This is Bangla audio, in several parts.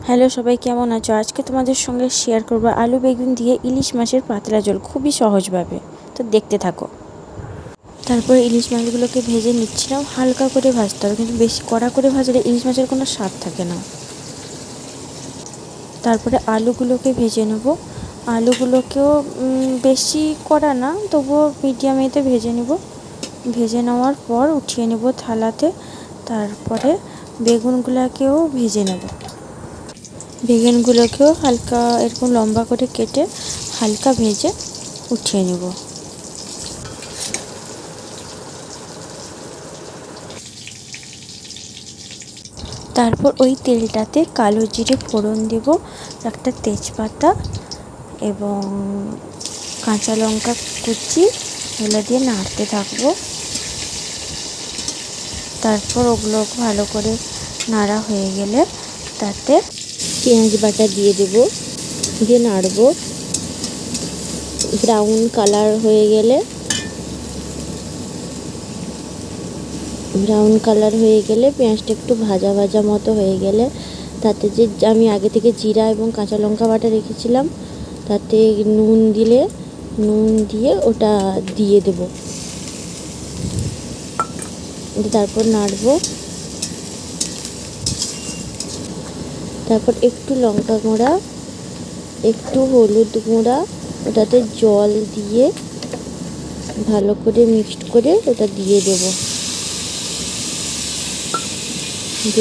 হ্যালো সবাই, কেমন আছো? আজকে তোমাদের সঙ্গে শেয়ার করবো আলু বেগুন দিয়ে ইলিশ মাছের পাতলা ঝোল, খুবই সহজভাবে। তো দেখতে থাকো। তারপরে ইলিশ মাছগুলোকে ভেজে নিচ্ছিলাম। হালকা করে ভাজতে হবে, কিন্তু বেশি কড়া করে ভাজলে ইলিশ মাছের কোনো স্বাদ থাকে না। তারপরে আলুগুলোকে ভেজে নেব। আলুগুলোকেও বেশি কড়া না, তবুও মিডিয়াম এতে ভেজে নেব। ভেজে নেওয়ার পর উঠিয়ে নেব থালাতে। তারপরে বেগুনগুলোকেও ভেজে নেব। বেগুনগুলোকেও হালকা এরকম লম্বা করে কেটে হালকা ভেজে উঠিয়ে নেব। তারপর ওই তেলটাতে কালো জিরে ফোড়ন দেব, একটা তেজপাতা এবং কাঁচা লঙ্কা কুচি, এগুলো দিয়ে নাড়তে থাকবো। তারপর ওগুলো ভালো করে নাড়া হয়ে গেলে তাতে পেঁয়াজ বাটা দিয়ে দেব, দিয়ে নাড়বো। ব্রাউন কালার হয়ে গেলে পেঁয়াজটা একটু ভাজা ভাজা মতো হয়ে গেলে তাতে যে আমি আগে থেকে জিরা এবং কাঁচা লঙ্কা বাটা রেখেছিলাম তাতে নুন দিয়ে ওটা দিয়ে দেব। তারপর নাড়বো। তারপর একটু লঙ্কা গুঁড়া, একটু হলুদ গুঁড়া, ওটাতে জল দিয়ে ভালো করে মিক্সড করে ওটা দিয়ে দেব।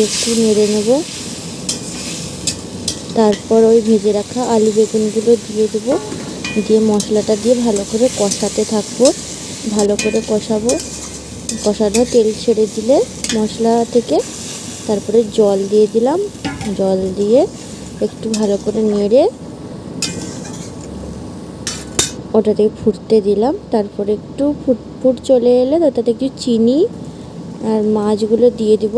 একটু নেড়ে নেব। তারপর ওই ভেজে রাখা আলু বেগুনগুলো দিয়ে দেবো, দিয়ে মশলাটা দিয়ে ভালো করে কষাতে থাকবো। ভালো করে কষানো তেল ছেড়ে দিলে মশলা থেকে তারপরে জল দিয়ে দিলাম। জল দিয়ে একটু ভালো করে নেড়ে ওটাতে ফুটতে দিলাম। তারপরে একটু ফুট চলে এলে ওটাতে একটু চিনি আর মাছগুলো দিয়ে দিব।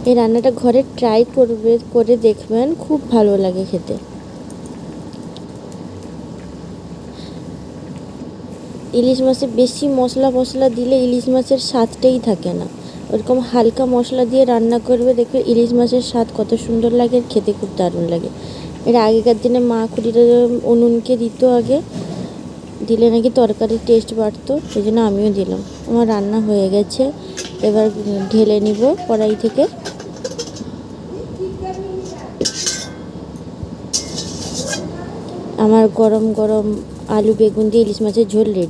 এই রান্নাটা ঘরে ট্রাই করে দেখবেন, খুব ভালো লাগে খেতে। ইলিশ মাছে বেশি মশলা দিলে ইলিশ মাছের স্বাদটাই থাকে না। ওরকম হালকা মশলা দিয়ে রান্না করবে, দেখবে ইলিশ মাছের স্বাদ কত সুন্দর লাগে, খেতে খুব দারুণ লাগে। এর আগেকার দিনে মা খুঁড়িরা উনুনকে দিত, আগে দিলে নাকি তরকারির টেস্ট বাড়তো, সেই জন্য আমিও দিলাম। আমার রান্না হয়ে গেছে, এবার ঢেলে নিব কড়াই থেকে। আমার গরম গরম আলু বেগুন দিয়ে ইলিশ মাছের ঝোল রেডি।